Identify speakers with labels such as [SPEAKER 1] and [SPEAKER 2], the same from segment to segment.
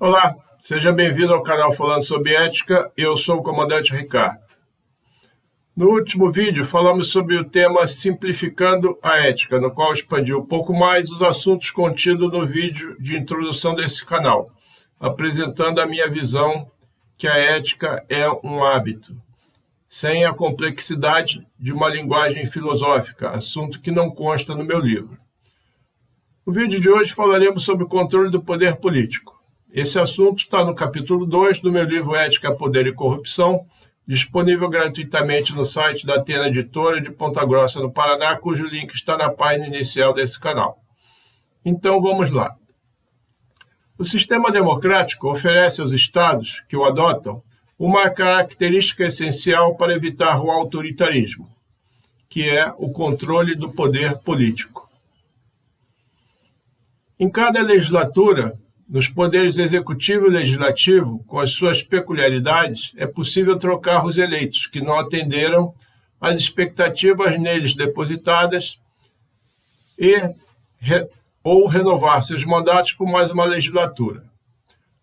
[SPEAKER 1] Olá, seja bem-vindo ao canal Falando sobre Ética. Eu sou o comandante Ricardo. No último vídeo falamos sobre o tema Simplificando a Ética, no qual expandi um pouco mais os assuntos contidos no vídeo de introdução desse canal, apresentando a minha visão que a ética é um hábito, sem a complexidade de uma linguagem filosófica, assunto que não consta no meu livro. No vídeo de hoje falaremos sobre o controle do poder político. Esse assunto está no capítulo 2 do meu livro Ética, Poder e Corrupção, disponível gratuitamente no site da Atena Editora de Ponta Grossa, no Paraná, cujo link está na página inicial desse canal. Então vamos lá. O sistema democrático oferece aos Estados que o adotam uma característica essencial para evitar o autoritarismo, que é o controle do poder político. Em cada legislatura, nos poderes executivo e legislativo, com as suas peculiaridades, é possível trocar os eleitos que não atenderam às expectativas neles depositadas ou renovar seus mandatos por mais uma legislatura.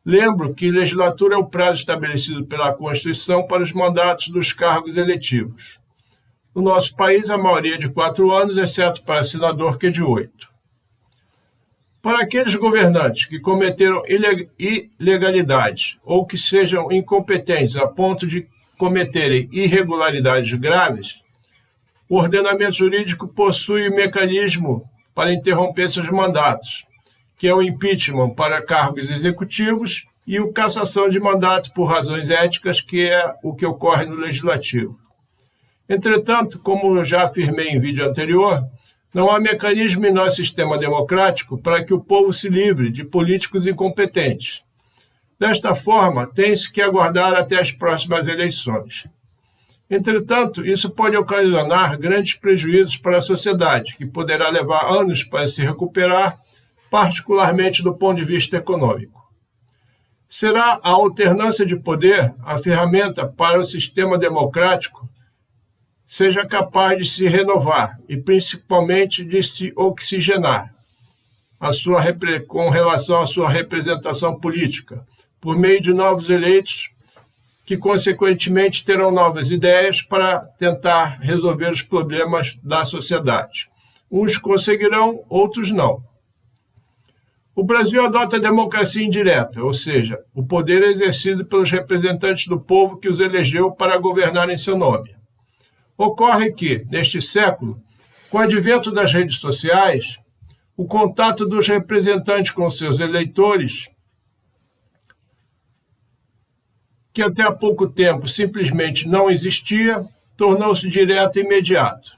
[SPEAKER 1] Lembro que legislatura é o prazo estabelecido pela Constituição para os mandatos dos cargos eletivos. No nosso país, a maioria é de 4 anos, exceto para senador, que é de 8. Para aqueles governantes que cometeram ilegalidades ou que sejam incompetentes a ponto de cometerem irregularidades graves, o ordenamento jurídico possui um mecanismo para interromper seus mandatos, que é o impeachment para cargos executivos e o cassação de mandato por razões éticas, que é o que ocorre no legislativo. Entretanto, como eu já afirmei em vídeo anterior, não há mecanismo em nosso sistema democrático para que o povo se livre de políticos incompetentes. Desta forma, tem-se que aguardar até as próximas eleições. Entretanto, isso pode ocasionar grandes prejuízos para a sociedade, que poderá levar anos para se recuperar, particularmente do ponto de vista econômico. Será a alternância de poder a ferramenta para o sistema democrático seja capaz de se renovar e, principalmente, de se oxigenar com relação à sua representação política, por meio de novos eleitos que, consequentemente, terão novas ideias para tentar resolver os problemas da sociedade. Uns conseguirão, outros não. O Brasil adota a democracia indireta, ou seja, o poder é exercido pelos representantes do povo que os elegeu para governar em seu nome. Ocorre que, neste século, com o advento das redes sociais, o contato dos representantes com seus eleitores, que até há pouco tempo simplesmente não existia, tornou-se direto e imediato.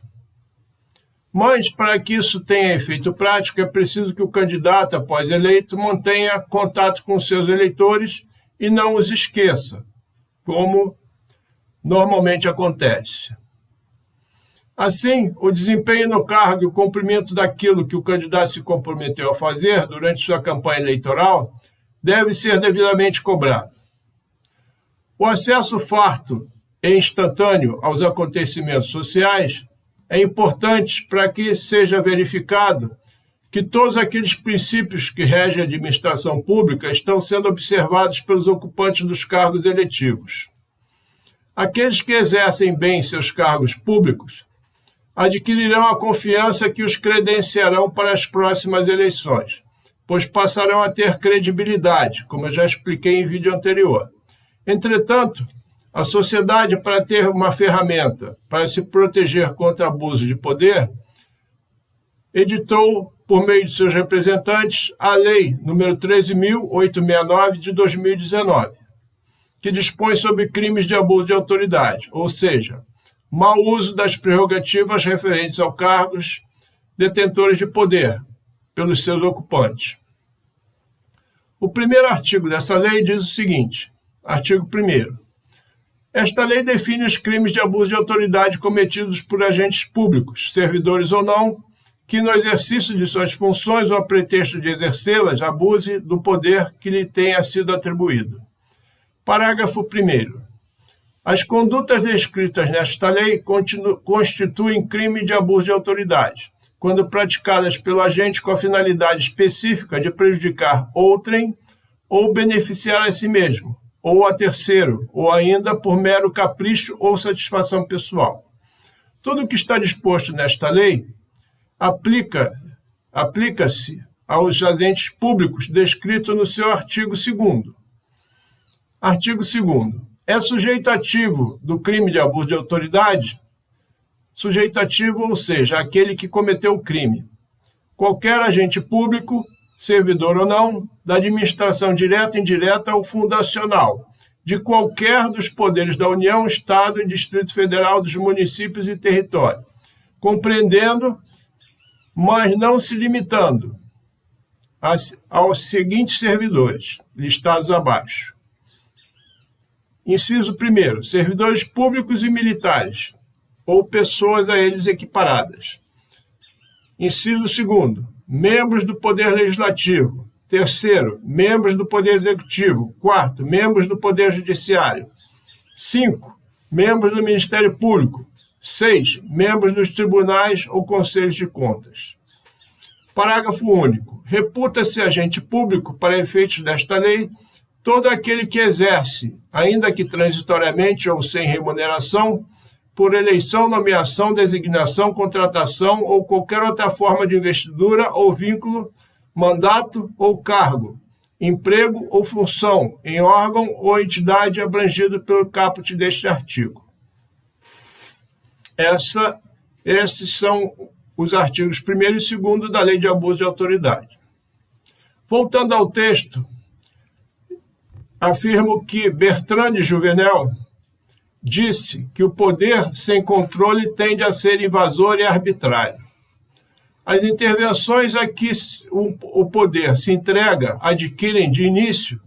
[SPEAKER 1] Mas, para que isso tenha efeito prático, é preciso que o candidato, após eleito, mantenha contato com seus eleitores e não os esqueça, como normalmente acontece. Assim, o desempenho no cargo e o cumprimento daquilo que o candidato se comprometeu a fazer durante sua campanha eleitoral deve ser devidamente cobrado. O acesso farto e instantâneo aos acontecimentos sociais é importante para que seja verificado que todos aqueles princípios que regem a administração pública estão sendo observados pelos ocupantes dos cargos eletivos. Aqueles que exercem bem seus cargos públicos adquirirão a confiança que os credenciarão para as próximas eleições, pois passarão a ter credibilidade, como eu já expliquei em vídeo anterior. Entretanto, a sociedade, para ter uma ferramenta para se proteger contra abuso de poder, editou, por meio de seus representantes, a Lei nº 13.869 de 2019, que dispõe sobre crimes de abuso de autoridade, ou seja, mau uso das prerrogativas referentes aos cargos detentores de poder pelos seus ocupantes. O primeiro artigo dessa lei diz o seguinte, artigo 1º. Esta lei define os crimes de abuso de autoridade cometidos por agentes públicos, servidores ou não, que no exercício de suas funções ou a pretexto de exercê-las, abuse do poder que lhe tenha sido atribuído. Parágrafo 1º. As condutas descritas nesta lei constituem crime de abuso de autoridade, quando praticadas pelo agente com a finalidade específica de prejudicar outrem ou beneficiar a si mesmo, ou a terceiro, ou ainda por mero capricho ou satisfação pessoal. Tudo o que está disposto nesta lei aplica-se aos agentes públicos descrito no seu artigo 2º. Artigo 2º. É sujeito ativo do crime de abuso de autoridade, sujeito ativo, ou seja, aquele que cometeu o crime, qualquer agente público, servidor ou não, da administração direta, indireta ou fundacional, de qualquer dos poderes da União, Estado e Distrito Federal, dos municípios e território, compreendendo, mas não se limitando, aos seguintes servidores, listados abaixo. Inciso 1º, servidores públicos e militares, ou pessoas a eles equiparadas. Inciso 2º, membros do Poder Legislativo. 3º, membros do Poder Executivo. 4º, membros do Poder Judiciário. 5º, membros do Ministério Público. 6º, membros dos tribunais ou conselhos de contas. Parágrafo único. Reputa-se agente público, para efeitos desta lei, todo aquele que exerce, ainda que transitoriamente ou sem remuneração, por eleição, nomeação, designação, contratação ou qualquer outra forma de investidura ou vínculo, mandato ou cargo, emprego ou função em órgão ou entidade abrangido pelo caput deste artigo. Esses são os artigos 1º e 2º da Lei de Abuso de Autoridade. Voltando ao texto, afirmo que Bertrand de Jouvenel disse que o poder sem controle tende a ser invasor e arbitrário. As intervenções a que o poder se entrega adquirem de início,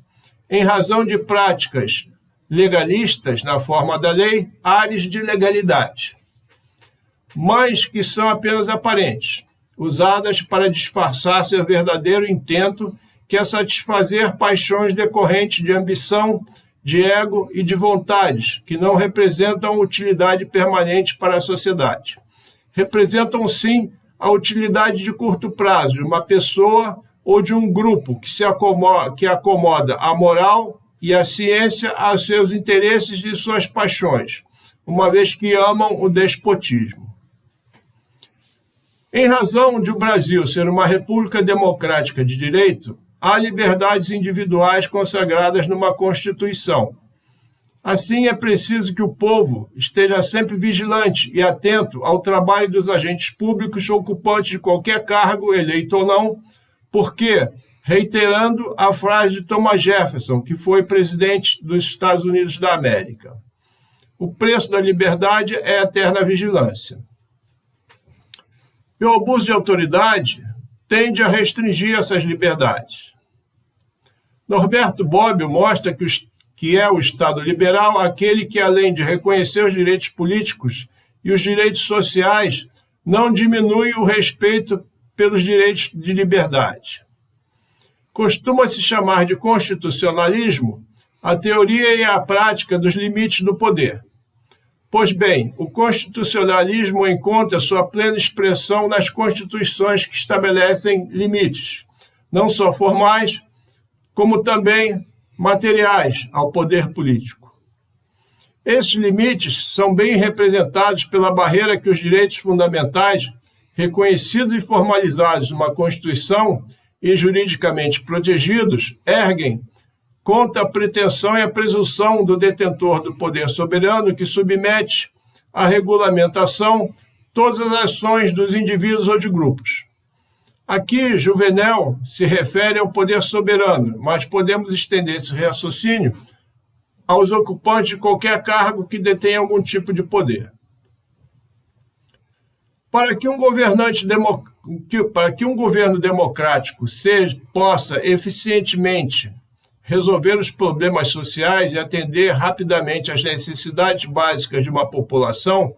[SPEAKER 1] em razão de práticas legalistas na forma da lei, áreas de legalidade, mas que são apenas aparentes, usadas para disfarçar seu verdadeiro intento, que é satisfazer paixões decorrentes de ambição, de ego e de vontades, que não representam utilidade permanente para a sociedade. Representam, sim, a utilidade de curto prazo de uma pessoa ou de um grupo que acomoda a moral e a ciência aos seus interesses e suas paixões, uma vez que amam o despotismo. Em razão de o Brasil ser uma república democrática de direito, há liberdades individuais consagradas numa Constituição. Assim, é preciso que o povo esteja sempre vigilante e atento ao trabalho dos agentes públicos ocupantes de qualquer cargo, eleito ou não, porque, reiterando a frase de Thomas Jefferson, que foi presidente dos Estados Unidos da América, o preço da liberdade é a eterna vigilância. E o abuso de autoridade tende a restringir essas liberdades. Norberto Bobbio mostra que é o Estado liberal aquele que, além de reconhecer os direitos políticos e os direitos sociais, não diminui o respeito pelos direitos de liberdade. Costuma-se chamar de constitucionalismo a teoria e a prática dos limites do poder. Pois bem, o constitucionalismo encontra sua plena expressão nas constituições que estabelecem limites, não só formais, como também materiais ao poder político. Esses limites são bem representados pela barreira que os direitos fundamentais, reconhecidos e formalizados numa Constituição e juridicamente protegidos, erguem contra a pretensão e a presunção do detentor do poder soberano que submete à regulamentação todas as ações dos indivíduos ou de grupos. Aqui, Jouvenel se refere ao poder soberano, mas podemos estender esse raciocínio aos ocupantes de qualquer cargo que detenha algum tipo de poder. Para que um governo democrático possa eficientemente resolver os problemas sociais e atender rapidamente às necessidades básicas de uma população,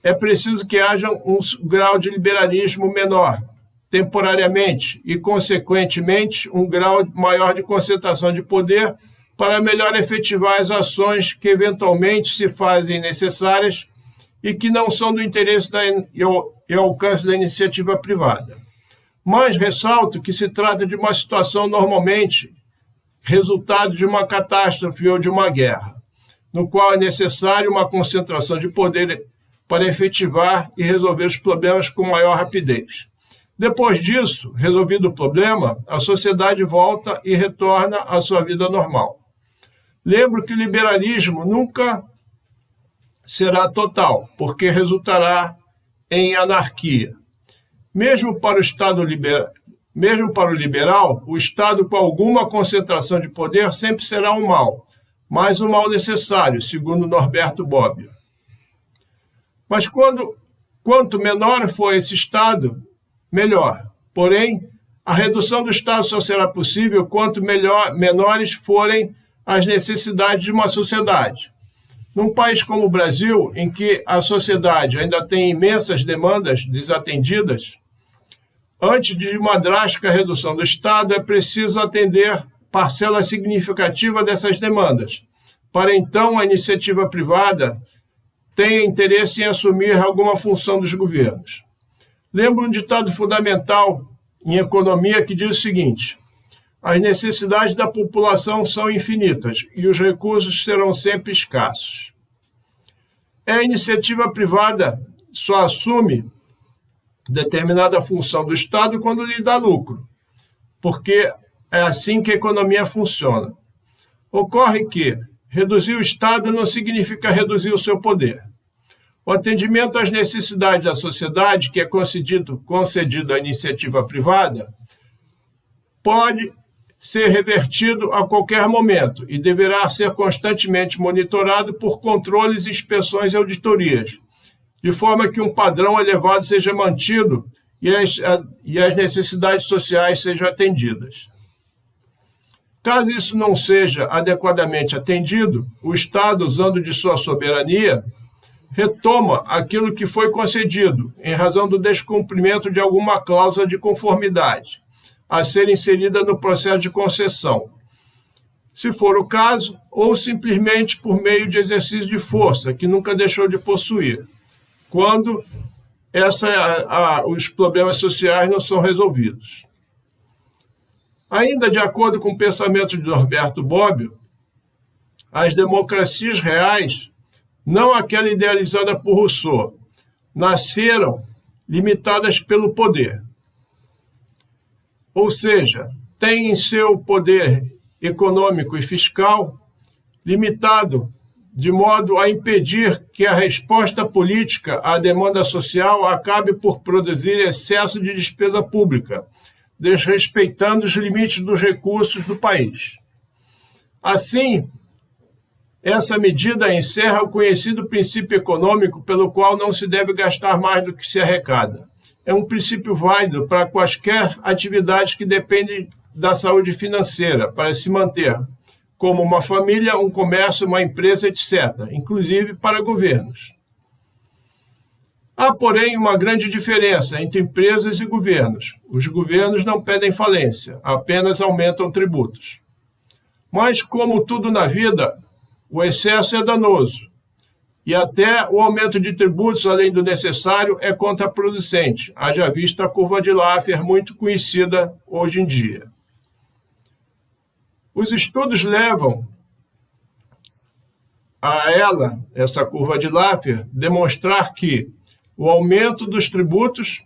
[SPEAKER 1] é preciso que haja um grau de liberalismo menor, temporariamente, e, consequentemente, um grau maior de concentração de poder para melhor efetivar as ações que eventualmente se fazem necessárias e que não são do interesse e alcance da iniciativa privada. Mas ressalto que se trata de uma situação normalmente resultado de uma catástrofe ou de uma guerra, no qual é necessário uma concentração de poder para efetivar e resolver os problemas com maior rapidez. Depois disso, resolvido o problema, a sociedade volta e retorna à sua vida normal. Lembro que o liberalismo nunca será total, porque resultará em anarquia. Mesmo para o liberal, o Estado com alguma concentração de poder sempre será um mal, mas um mal necessário, segundo Norberto Bobbio. Mas quanto menor for esse Estado, melhor. Porém, a redução do Estado só será possível quanto menores forem as necessidades de uma sociedade. Num país como o Brasil, em que a sociedade ainda tem imensas demandas desatendidas, antes de uma drástica redução do Estado, é preciso atender parcela significativa dessas demandas, para então a iniciativa privada tenha interesse em assumir alguma função dos governos. Lembro um ditado fundamental em economia que diz o seguinte: as necessidades da população são infinitas e os recursos serão sempre escassos. A iniciativa privada só assume determinada função do Estado quando lhe dá lucro, porque é assim que a economia funciona. Ocorre que reduzir o Estado não significa reduzir o seu poder. O atendimento às necessidades da sociedade, que é concedido à iniciativa privada, pode ser revertido a qualquer momento e deverá ser constantemente monitorado por controles, inspeções e auditorias, de forma que um padrão elevado seja mantido e as necessidades sociais sejam atendidas. Caso isso não seja adequadamente atendido, o Estado, usando de sua soberania, retoma aquilo que foi concedido, em razão do descumprimento de alguma cláusula de conformidade, a ser inserida no processo de concessão, se for o caso, ou simplesmente por meio de exercício de força, que nunca deixou de possuir, quando os problemas sociais não são resolvidos. Ainda de acordo com o pensamento de Norberto Bobbio, as democracias reais, não aquela idealizada por Rousseau, nasceram limitadas pelo poder. Ou seja, têm em seu poder econômico e fiscal limitado de modo a impedir que a resposta política à demanda social acabe por produzir excesso de despesa pública, desrespeitando os limites dos recursos do país. Assim, essa medida encerra o conhecido princípio econômico pelo qual não se deve gastar mais do que se arrecada. É um princípio válido para quaisquer atividades que dependem da saúde financeira para se manter, como uma família, um comércio, uma empresa, etc., inclusive para governos. Há, porém, uma grande diferença entre empresas e governos. Os governos não pedem falência, apenas aumentam tributos. Mas, como tudo na vida, o excesso é danoso. E até o aumento de tributos, além do necessário, é contraproducente, haja vista a curva de Laffer, muito conhecida hoje em dia. Os estudos levam essa curva de Laffer, demonstrar que o aumento dos tributos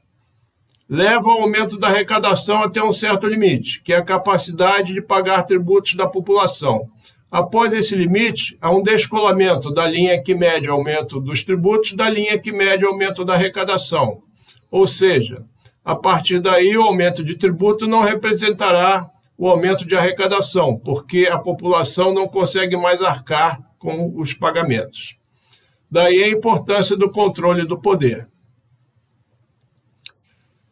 [SPEAKER 1] leva ao aumento da arrecadação até um certo limite, que é a capacidade de pagar tributos da população. Após esse limite, há um descolamento da linha que mede o aumento dos tributos da linha que mede o aumento da arrecadação. Ou seja, a partir daí, o aumento de tributo não representará o aumento de arrecadação, porque a população não consegue mais arcar com os pagamentos. Daí a importância do controle do poder.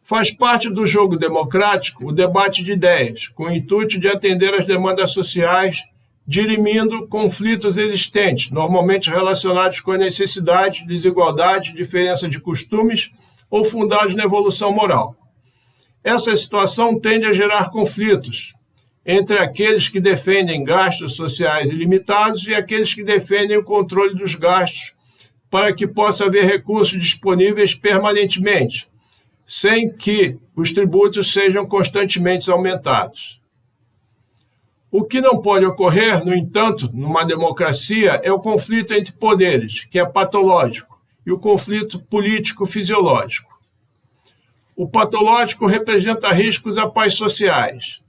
[SPEAKER 1] Faz parte do jogo democrático o debate de ideias, com o intuito de atender às demandas sociais, dirimindo conflitos existentes, normalmente relacionados com a necessidade, desigualdade, diferença de costumes ou fundados na evolução moral. Essa situação tende a gerar conflitos entre aqueles que defendem gastos sociais ilimitados e aqueles que defendem o controle dos gastos para que possa haver recursos disponíveis permanentemente, sem que os tributos sejam constantemente aumentados. O que não pode ocorrer, no entanto, numa democracia, é o conflito entre poderes, que é patológico, e o conflito político-fisiológico. O patológico representa riscos à paz sociais,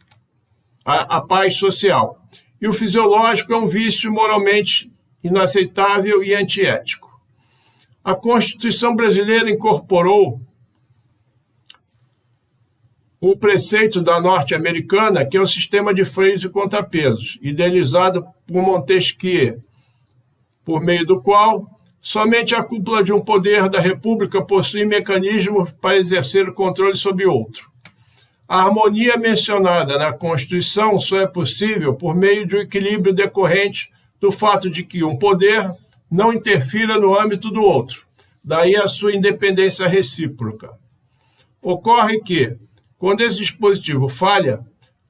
[SPEAKER 1] à paz social, e o fisiológico é um vício moralmente inaceitável e antiético. A Constituição brasileira incorporou um preceito da norte-americana, que é o sistema de freios e contrapesos, idealizado por Montesquieu, por meio do qual somente a cúpula de um poder da República possui mecanismos para exercer o controle sobre outro. A harmonia mencionada na Constituição só é possível por meio de um equilíbrio decorrente do fato de que um poder não interfira no âmbito do outro, daí a sua independência recíproca. Ocorre que, quando esse dispositivo falha,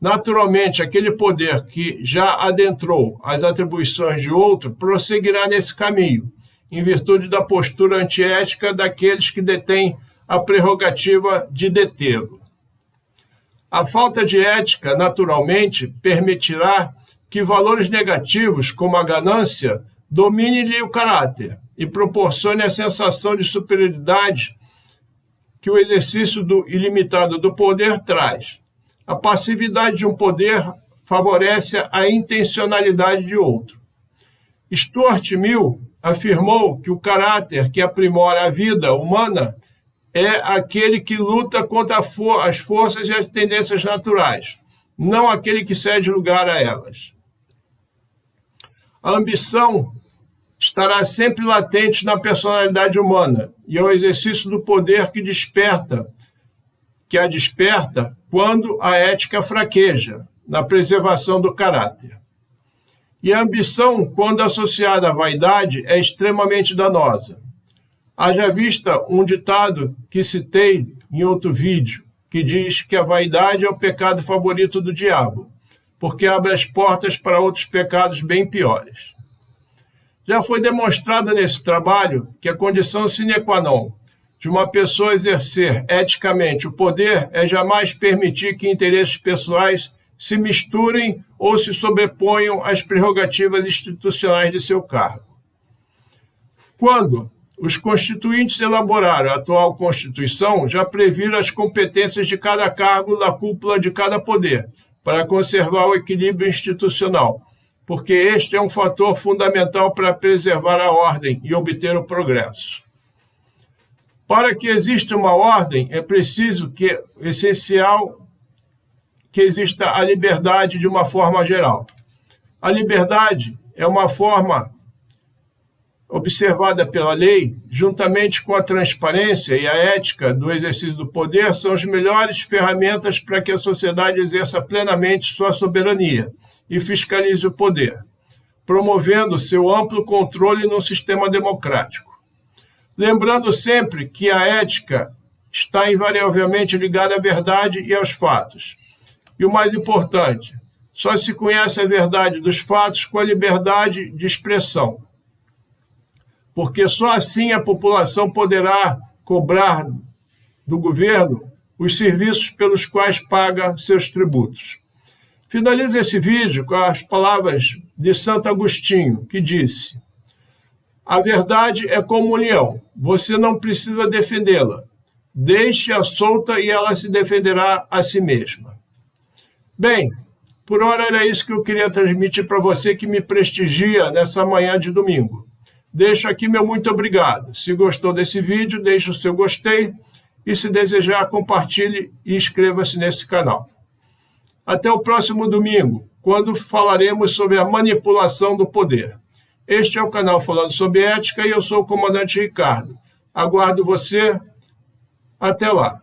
[SPEAKER 1] naturalmente aquele poder que já adentrou as atribuições de outro prosseguirá nesse caminho, em virtude da postura antiética daqueles que detêm a prerrogativa de detê-lo. A falta de ética, naturalmente, permitirá que valores negativos, como a ganância, domine-lhe o caráter e proporcione a sensação de superioridade que o exercício ilimitado do poder traz. A passividade de um poder favorece a intencionalidade de outro. Stuart Mill afirmou que o caráter que aprimora a vida humana é aquele que luta contra as forças e as tendências naturais, não aquele que cede lugar a elas. A ambição estará sempre latente na personalidade humana e é o exercício do poder que a desperta quando a ética fraqueja, na preservação do caráter. E a ambição, quando associada à vaidade, é extremamente danosa. Haja vista um ditado que citei em outro vídeo, que diz que a vaidade é o pecado favorito do diabo, porque abre as portas para outros pecados bem piores. Já foi demonstrado nesse trabalho que a condição sine qua non de uma pessoa exercer eticamente o poder é jamais permitir que interesses pessoais se misturem ou se sobreponham às prerrogativas institucionais de seu cargo. Quando os constituintes elaboraram a atual Constituição, já previram as competências de cada cargo da cúpula de cada poder, para conservar o equilíbrio institucional, porque este é um fator fundamental para preservar a ordem e obter o progresso. Para que exista uma ordem, é essencial que exista a liberdade de uma forma geral. A liberdade é uma forma observada pela lei, juntamente com a transparência e a ética do exercício do poder, são as melhores ferramentas para que a sociedade exerça plenamente sua soberania e fiscalize o poder, promovendo seu amplo controle num sistema democrático. Lembrando sempre que a ética está invariavelmente ligada à verdade e aos fatos. E o mais importante, só se conhece a verdade dos fatos com a liberdade de expressão, porque só assim a população poderá cobrar do governo os serviços pelos quais paga seus tributos. Finalizo esse vídeo com as palavras de Santo Agostinho, que disse: a verdade é como um leão, você não precisa defendê-la, deixe-a solta e ela se defenderá a si mesma. Bem, por hora era isso que eu queria transmitir para você que me prestigia nessa manhã de domingo. Deixo aqui meu muito obrigado. Se gostou desse vídeo, deixe o seu gostei e, se desejar, compartilhe e inscreva-se nesse canal. Até o próximo domingo, quando falaremos sobre a manipulação do poder. Este é o canal Falando sobre Ética e eu sou o Comandante Ricardo. Aguardo você. Até lá.